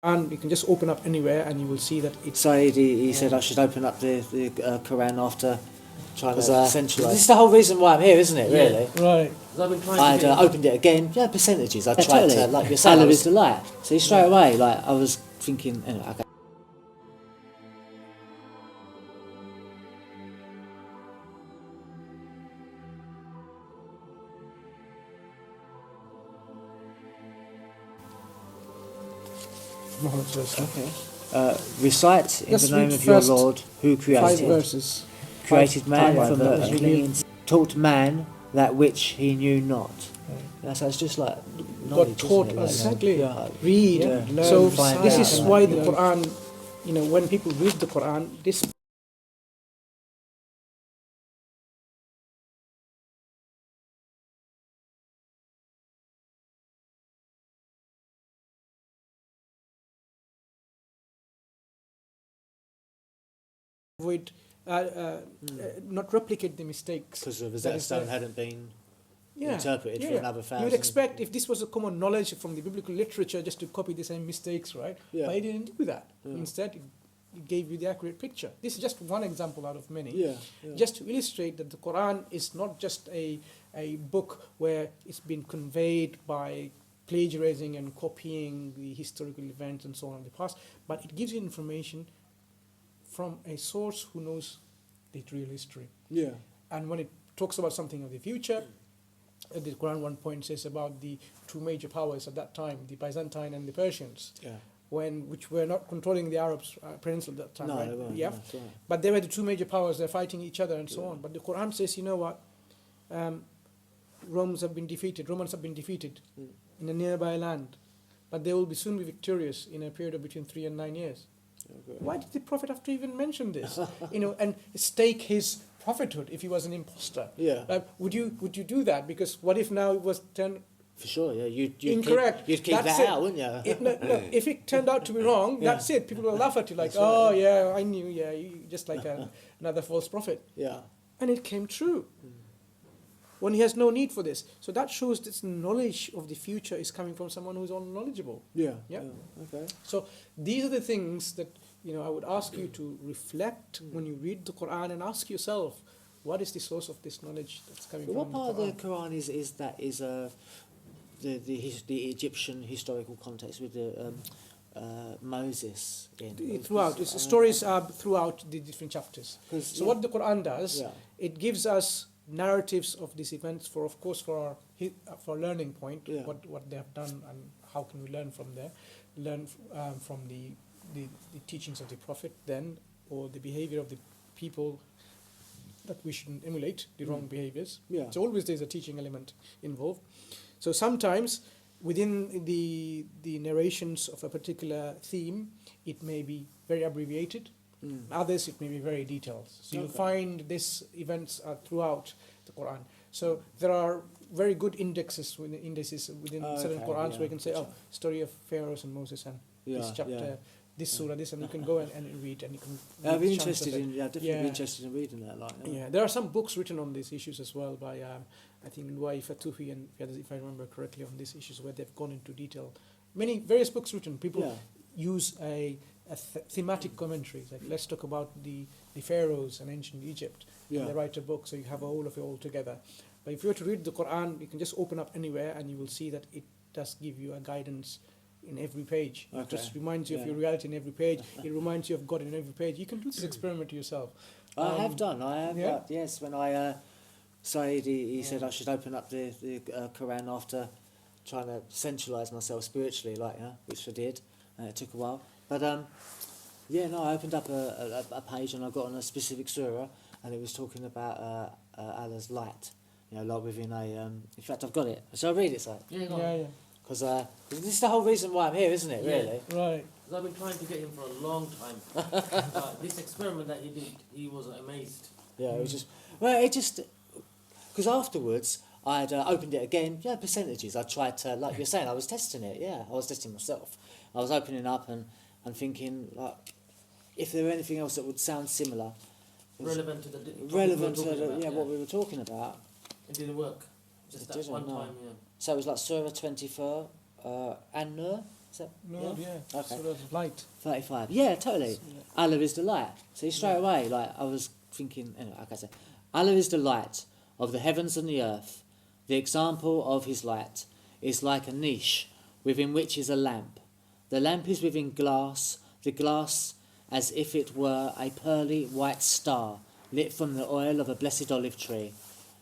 And you can just open up anywhere and you will see that it's... Said he said I should open up the Qur'an after trying to centralise. This is the whole reason why I'm here, isn't it? Really? Right. I've been trying I'd to opened it again. Yeah, percentages. I tried to, like you're saying, I was delight. So straight away, like I was thinking, anyway, okay. Recite in the name of your Lord, who created man from the taught man that which he knew not. Yeah, so it's just like knowledge, got taught, exactly. Read, learn. So this is why the Qur'an, when people read the Qur'an, this avoid, not replicate the mistakes. Because the Rosetta Stone hadn't been interpreted for another 1,000. You would expect if this was a common knowledge from the biblical literature just to copy the same mistakes, right? Yeah. But it didn't do that. Instead, it gave you the accurate picture. This is just one example out of many. Just to illustrate that the Quran is not just a book where it's been conveyed by plagiarizing and copying the historical events and so on in the past, but it gives you information from a source who knows the real history. And when it talks about something of the future, the Quran one point says about the two major powers at that time, the Byzantine and the Persians, which were not controlling the Arab peninsula at that time, right? They weren't, yeah. Right. But they were the two major powers, they're fighting each other and so on. But the Quran says, you know what, Romans have been defeated in a nearby land, but they will soon be victorious in a period of between 3 and 9 years. Why did the Prophet have to even mention this? And stake his prophethood if he was an imposter. Would you do that? Because what if now it was turned... For sure, yeah. You'd incorrect. You'd keep that out, wouldn't you? No, if it turned out to be wrong, that's it. People will laugh at you like, I knew, you just like another false prophet. And it came true. When he has no need for this. So that shows this knowledge of the future is coming from someone who is all knowledgeable. Okay. So these are the things that I would ask you to reflect when you read the Quran and ask yourself, what is the source of this knowledge that's coming from the Quran? What part of the Quran is the Egyptian historical context with the Moses in? Throughout. Stories are throughout the different chapters. So what the Quran does, it gives us narratives of these events for learning point, what they have done and how can we learn from there, from the teachings of the Prophet then, or the behavior of the people that we shouldn't emulate, the wrong behaviors. So always there's a teaching element involved. So sometimes within the narrations of a particular theme, it may be very abbreviated. Others it may be very detailed. So you'll find these events are throughout the Quran. So there are very good indices within certain Qurans where you can say, story of Pharaohs and Moses and this chapter, this surah, this, and you can go and read and you can. I'd be interested in definitely be interested in reading that. There are some books written on these issues as well by I think Dawah and others, if I remember correctly, on these issues where they've gone into detail. Various books written. People use thematic commentaries, like let's talk about the pharaohs and ancient Egypt, and they write a book so you have all of it all together. But if you were to read the Quran, you can just open up anywhere and you will see that it does give you a guidance in every page. It just reminds you of your reality in every page. It reminds you of God in every page. You can do this experiment yourself. I have done. Yes, when I Said he said I should open up the Qur'an after trying to centralise myself spiritually, which I did. It took a while, but I opened up a page and I got on a specific surah, and it was talking about Allah's light, like within a. In fact, I've got it. Shall I read it, Si? Yeah. Because this is the whole reason why I'm here, isn't it? Really? Right. I've been trying to get him for a long time. This experiment that he did, he was amazed. Yeah, it was just because afterwards I'd opened it again. Percentages. I tried to, like you're saying, I was testing it. I was testing myself. I was opening up and thinking if there were anything else that would sound similar, relevant to what we were talking about. It didn't work. Just that one time. So it was like Surah 24, An-Nur. Is that, No, yeah. Okay. Surah Light. 35. Yeah, totally. Yeah. Allah is the light. See, straight away, like, I was thinking, anyway, like I said, Allah is the light of the heavens and the earth. The example of his light is like a niche within which is a lamp. The lamp is within glass, the glass as if it were a pearly white star lit from the oil of a blessed olive tree.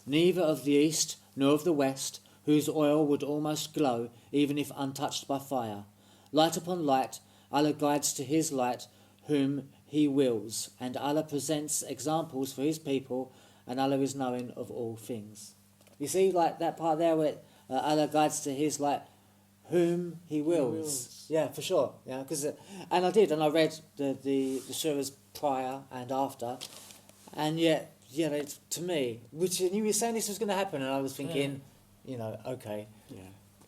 Neither of the east nor of the west, whose oil would almost glow even if untouched by fire. Light upon light, Allah guides to his light whom he wills, and Allah presents examples for his people, and Allah is knowing of all things. You see, like that part there where Allah guides to his light whom he wills. Yeah, for sure. Yeah, because and I read the surahs prior and after, and yet, yeah, it's, to me, which you were saying this was going to happen, and I was thinking, you know, okay, yeah.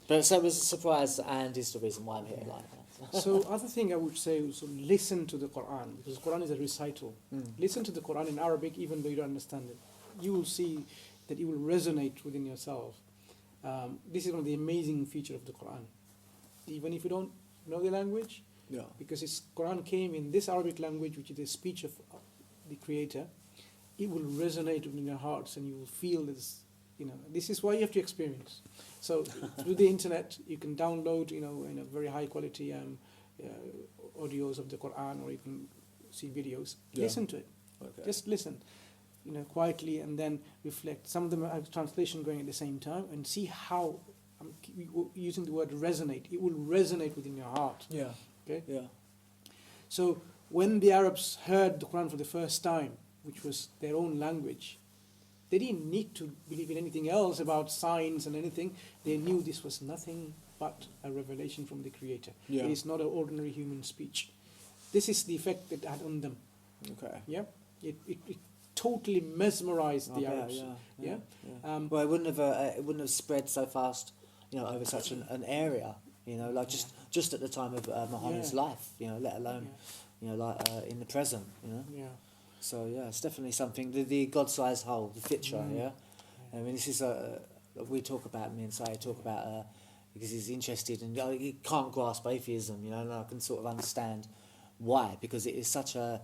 But so it was a surprise, and is the reason why I'm here like that. So other thing I would say is listen to the Qur'an, because the Qur'an is a recital. Listen to the Qur'an in Arabic, even though you don't understand it. You will see that it will resonate within yourself. This is one of the amazing features of the Qur'an. Even if you don't know the language, because its Qur'an came in this Arabic language, which is the speech of the Creator, it will resonate within your hearts, and you will feel this. You know, this is why you have to experience. So through the internet, you can download, you know, in a very high quality audios of the Qur'an, or you can see videos. Listen to it. Okay. Just listen, you know, quietly, and then reflect. Some of them have translation going at the same time, and see how, I'm using the word resonate. It will resonate within your heart. Yeah. Okay. Yeah. So when the Arabs heard the Qur'an for the first time, which was their own language, they didn't need to believe in anything else about science and anything. They knew this was nothing but a revelation from the Creator. Yeah. It is not an ordinary human speech. This is the effect it had on them. Okay. Yeah. It totally mesmerized the Arabs. Yeah. Well, it wouldn't have spread so fast, you know, over such an area. You know, like just at the time of Muhammad's life. You know, let alone, you know, like in the present. You know. Yeah. So yeah, it's definitely something. The God-sized hole, the fitra. Yeah. I mean, this is we talk about, me and Say talk about because he's interested and he can't grasp atheism. You know, and I can sort of understand why, because it is such it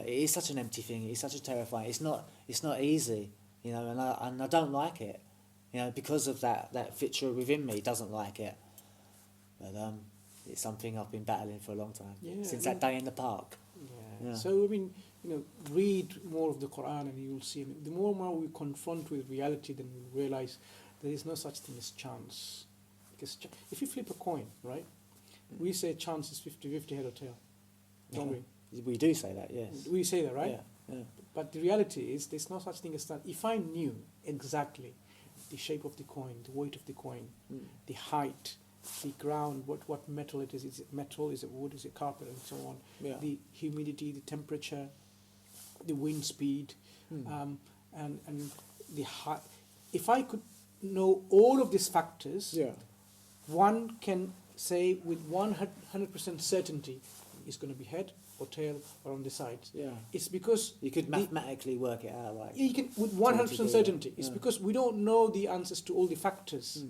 is such an empty thing. It's such a terrifying. It's not easy. You know, and I don't like it. You know, because of that fitra within me doesn't like it. But it's something I've been battling for a long time, since that day in the park. Yeah. So I mean, you know, read more of the Qur'an, and you will see. The more and more we confront with reality, then we realize there is no such thing as chance. Because if you flip a coin, right, we say chance is 50-50 head or tail, don't we? We do say that, yes. We say that, right? Yeah. But the reality is there's no such thing as that. If I knew exactly the shape of the coin, the weight of the coin, the height, the ground, what metal it is it metal, is it wood, is it carpet, and so on, the humidity, the temperature, the wind speed, and the height. If I could know all of these factors, one can say with 100% certainty it's going to be head or tail or on the sides. Yeah. It's because you could mathematically work it out, like you can with 100% certainty. It's because we don't know the answers to all the factors.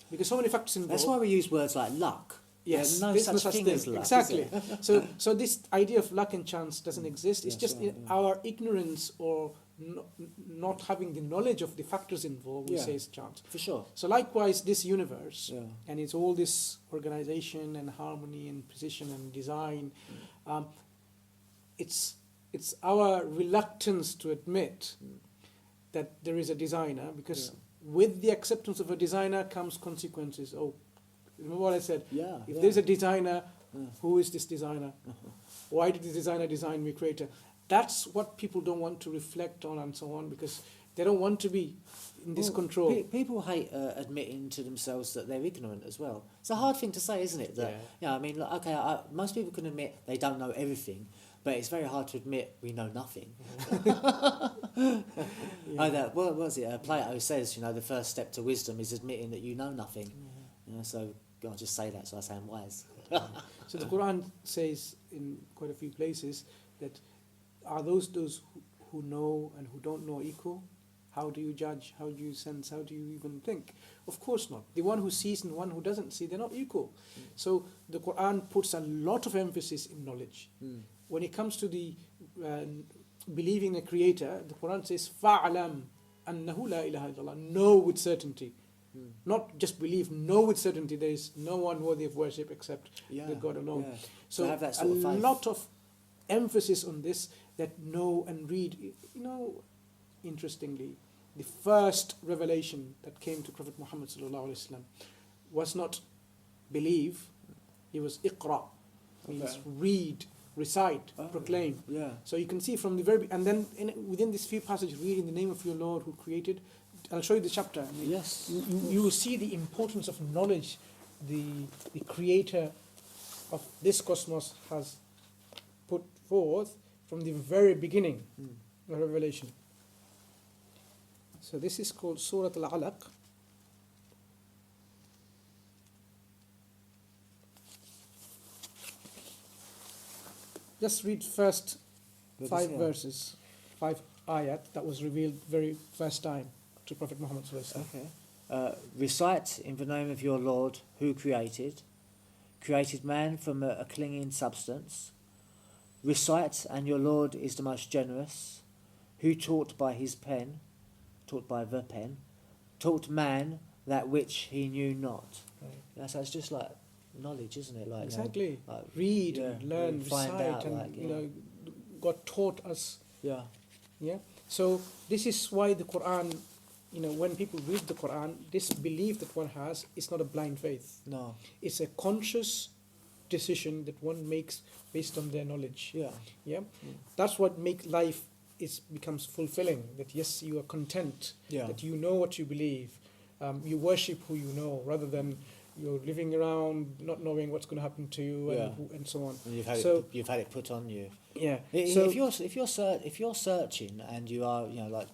Because so many factors involved. That's why we use words like luck. Yes, there's no such thing as luck. Exactly. So this idea of luck and chance doesn't exist. It's just our ignorance or not having the knowledge of the factors involved. We say it's chance. For sure. So likewise, this universe and it's all this organization and harmony and precision and design. It's our reluctance to admit that there is a designer, because with the acceptance of a designer comes consequences. Oh, remember what I said? If there's a designer, who is this designer? Why did the designer design me, creator? That's what people don't want to reflect on and so on, because they don't want to be in this control. People hate admitting to themselves that they're ignorant as well. It's a hard thing to say, isn't it? That, I mean, look, okay, most people can admit they don't know everything, but it's very hard to admit we know nothing. What was it? Plato says, you know, the first step to wisdom is admitting that you know nothing. You know, so I'll just say that so I sound wise. So the Quran says in quite a few places that are those who know and who don't know equal? How do you judge? How do you sense? How do you even think? Of course not. The one who sees and one who doesn't see, they're not equal. So the Quran puts a lot of emphasis in knowledge. When it comes to the believing a creator, the Quran says, فَعْلَمْ أَنَّهُ لَا إِلَهَ إِلَّا اللَّهُ. Know with certainty. Not just believe, know with certainty there is no one worthy of worship except the God alone. Yeah. So have that a sort of faith. lot of emphasis on this, that know and read. You know, interestingly, the first revelation that came to Prophet Muhammad was not believe, it was iqra, means read, recite, proclaim. Yeah. So you can see from the very, and then within this few passages, read in the name of your Lord who created. I'll show you the chapter. I mean, Yes. you will see the importance of knowledge the creator of this cosmos has put forth from the very beginning of Revelation. So this is called Surah Al-Alaq. Just read first 5 verses, 5 ayat that was revealed very first time to Prophet Muhammad. Okay. Recite in the name of your Lord who created man from a clinging substance. Recite, and your Lord is the most generous, who taught by the pen, taught man that which he knew not. Right. Yeah, so it's just like knowledge, isn't it? Like Exactly. like, Read yeah, and learn, find recite, out, and like, you know, God taught us. Yeah. Yeah. So this is why the Quran, you know, when people read the Quran, this belief that one has is not a blind faith. No. It's a conscious decision that one makes based on their knowledge. Yeah. Yeah. That's what makes life becomes fulfilling. That yes, you are content. Yeah. That you know what you believe. You worship who you know, rather than you're living around not knowing what's going to happen to you and so on. And you've had it put on you. Yeah. So if you're searching and you are, you know, like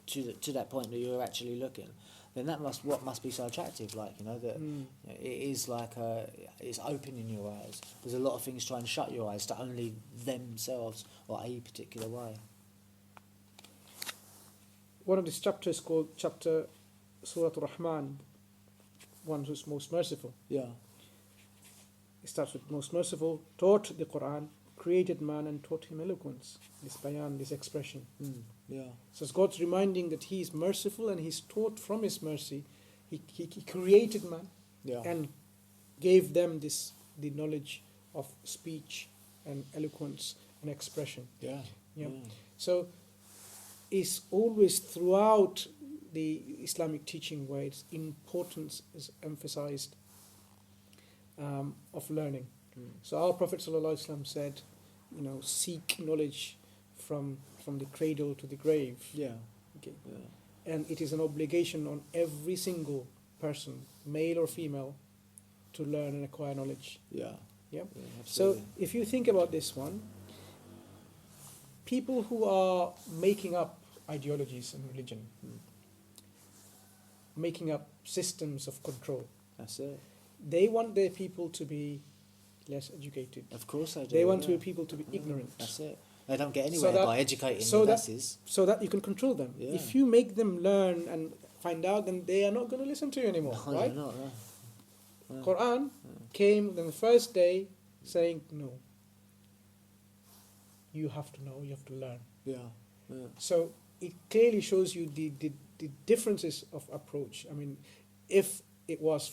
to that point that you're actually looking, then that must be so attractive. Like, you know, that it is like it's opening your eyes. There's a lot of things trying to shut your eyes to only themselves or a particular way. One of these chapters called chapter Surah Ar-Rahman, one who's most merciful. Yeah. It starts with most merciful, taught the Quran, created man and taught him eloquence. This bayan, this expression. Yeah. So it's God's reminding that He is merciful and He's taught from His mercy. He created man and gave them the knowledge of speech and eloquence and expression. Yeah. Yeah. So it's always throughout the Islamic teaching where its importance is emphasized of learning. So our Prophet ﷺ said, you know, seek knowledge from the cradle to the grave. Yeah. Okay. Yeah. And it is an obligation on every single person, male or female, to learn and acquire knowledge. Yeah. Yeah. Absolutely. So if you think about this one, people who are making up ideologies in religion, making up systems of control, That's it. they want their people to be less educated. Of course they do. They want people to be ignorant. That's it. They don't get anywhere by educating so the that, masses. so that you can control them. Yeah. If you make them learn and find out, then they are not going to listen to you anymore, No, right? they're not, no. Quran came on the first day saying, no, you have to know, you have to learn. Yeah. Yeah. So it clearly shows you the differences of approach. I mean, if it was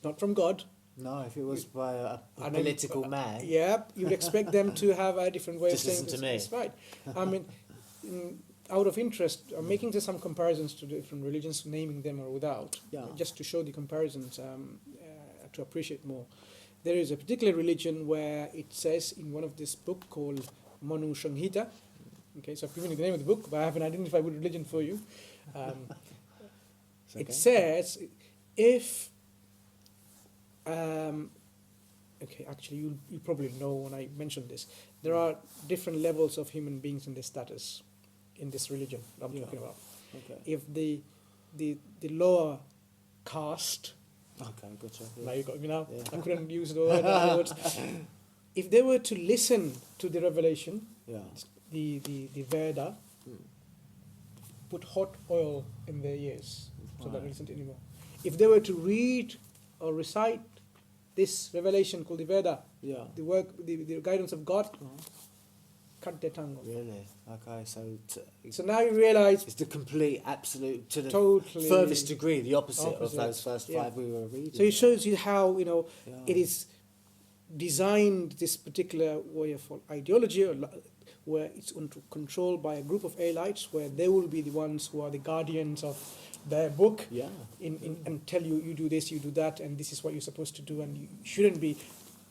not from God. No, if it was by a political man. Yeah, you'd expect them to have a different way Just of saying listen to me. It's right. I mean, out of interest, I'm making some comparisons to different religions, naming them or without, just to show the comparisons, to appreciate more. There is a particular religion where it says in one of this book called Manu Shanghita. Okay, so I've given you the name of the book, but I haven't identified what religion for you. It says if actually you probably know when I mentioned this, there are different levels of human beings in this status in this religion that I'm talking about. Okay. If the lower caste, okay, gotcha. now you got me now. Yeah. I couldn't use the word afterwards. If they were to listen to the revelation, the Veda, put hot oil in their ears so that they listen anymore. If they were to read or recite this revelation called the Veda, the work, the guidance of God, cut their tongue off. Really? Okay, so now you realize it's the complete, absolute, to the totally furthest degree, the opposite of those first five we were reading. So it shows you how, it is designed, this particular way of ideology, where it's controlled by a group of elites, where they will be the ones who are the guardians of their book, and tell you, you do this, you do that, and this is what you're supposed to do, and you shouldn't be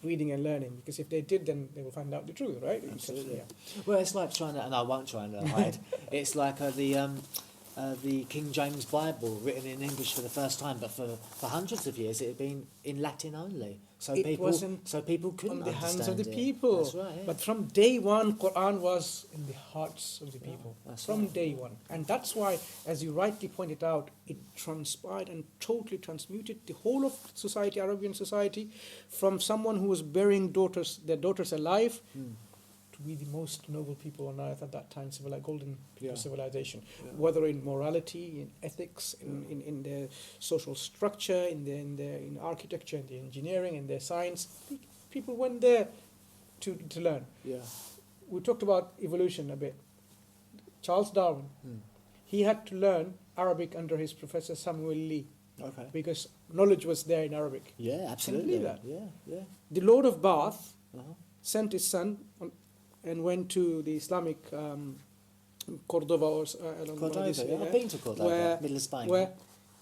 reading and learning, because if they did, then they will find out the truth, right? Absolutely. Well, it's like trying to, and I won't try and hide, it's like the King James Bible, written in English for the first time, but for hundreds of years it had been in Latin only. So people couldn't on the understand hands of the it. people. That's right, yeah. But from day one, Qur'an was in the hearts of the people. From right. day one. And that's why, as you rightly pointed out, it transpired and totally transmuted the whole of society, Arabian society, from someone who was burying their daughters alive, to be the most noble people on earth at that time, golden civilization, whether in morality, in ethics, in their social structure, in architecture, in the engineering, in their science. People went there to learn. Yeah. We talked about evolution a bit. Charles Darwin, he had to learn Arabic under his professor Samuel Lee. Okay. Because knowledge was there in Arabic. Yeah, absolutely. Can you believe that? Yeah. The Lord of Bath sent his son and went to the Islamic Cordova or along Cordova, this, I've been to Cordova, middle of Spain.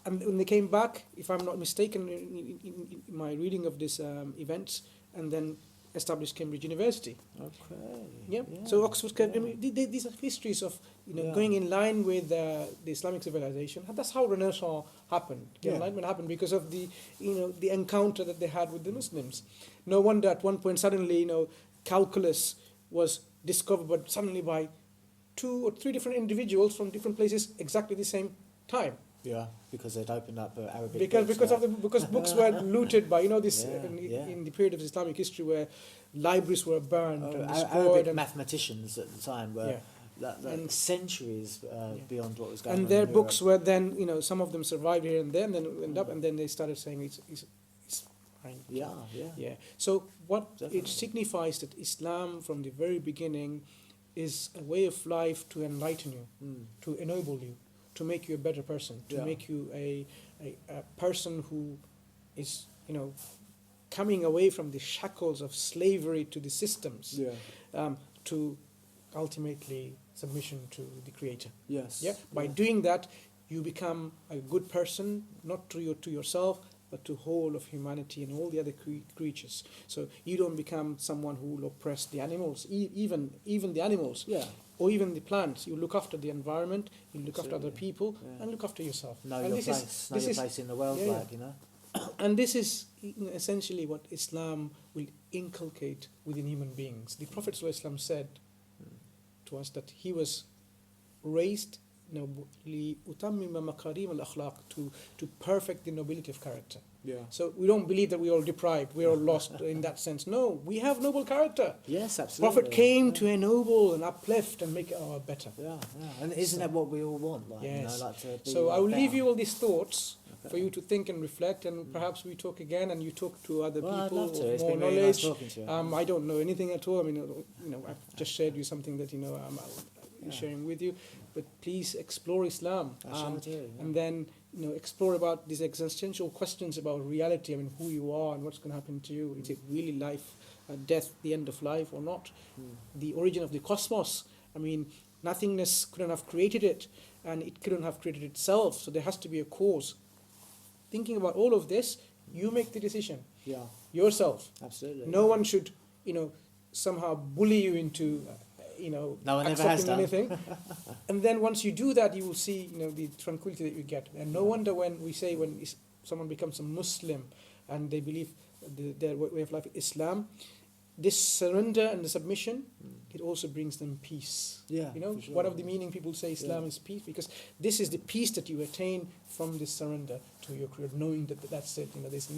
And when they came back, if I'm not mistaken, in my reading of this events, and then established Cambridge University. Okay. Yeah. So Oxford, these are histories of going in line with the Islamic civilization. That's how Renaissance happened. The Enlightenment happened because of the the encounter that they had with the Muslims. No wonder at one point suddenly calculus was discovered, but suddenly by 2 or 3 different individuals from different places, exactly the same time. Yeah, because they'd opened up Arabic because books were looted by in the period of Islamic history where libraries were burned and destroyed. Arabic mathematicians at the time were and centuries beyond what was going on. And their books were then some of them survived here and there, and then end up, and then they started saying it's fine. Yeah. So what it signifies that Islam from the very beginning is a way of life to enlighten you, to ennoble you, to make you a better person, to make you a person who is, coming away from the shackles of slavery to the systems, to ultimately submission to the Creator. Yes. Yeah. By doing that, you become a good person, not to yourself, but to whole of humanity and all the other creatures. So you don't become someone who will oppress the animals, even the animals. Yeah. Or even the plants. You look after the environment, you look after other people, and look after yourself. Know your place in the world, And this is essentially what Islam will inculcate within human beings. The Prophet ﷺ said to us that he was raised to perfect the nobility of character. Yeah. So we don't believe that we are all deprived, we are all lost in that sense. No, we have noble character. Yes, absolutely. Prophet came to ennoble and uplift and make it better. Yeah. And isn't that what we all want? Yes. To be so I will better. leave you all these thoughts for you to think and reflect, and perhaps we talk again and you talk to other people I'd love to. It's more been knowledge. really nice talking to you. I don't know anything at all. I mean, I've just shared you something that I'm sharing with you. But please explore Islam, and then explore about these existential questions about reality. I mean, who you are and what's going to happen to you. Is it really life, death, the end of life, or not? The origin of the cosmos. I mean, nothingness couldn't have created it, and it couldn't have created itself. So there has to be a cause. Thinking about all of this, you make the decision. Yeah. Yourself. Absolutely. No one should, somehow bully you into. No one ever has accepting done. anything. And then once you do that, you will see, the tranquility that you get. And no wonder when someone becomes a Muslim and they believe their way of life is Islam, this surrender and the submission, it also brings them peace. Yeah. Sure. One of the meaning people say Islam is peace, because this is the peace that you attain from this surrender to your Creator, knowing that that's it. There's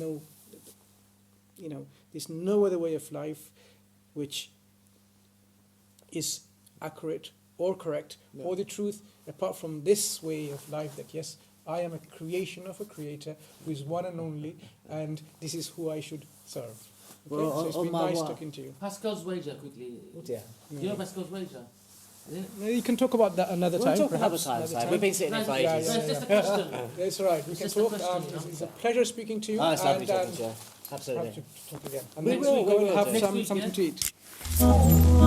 no other way of life which is accurate, or correct or the truth apart from this way of life, that yes, I am a creation of a creator who is one and only, and this is who I should serve. Okay? Well, So it's on been my nice wa- talking to you. Pascal's wager quickly. Oh dear. Do you know Pascal's wager? Yeah. You can talk about that another We'll time. talk another perhaps time, another Si. We've been sitting here for Yeah, ages. yeah, It's just a question. That's right. We It's can just a talk. question, It's a pleasure speaking to you. Oh, it's lovely and, talking to you. Absolutely. perhaps to talk again. And We next will, week we go and will have do. Next week, something yeah? to eat.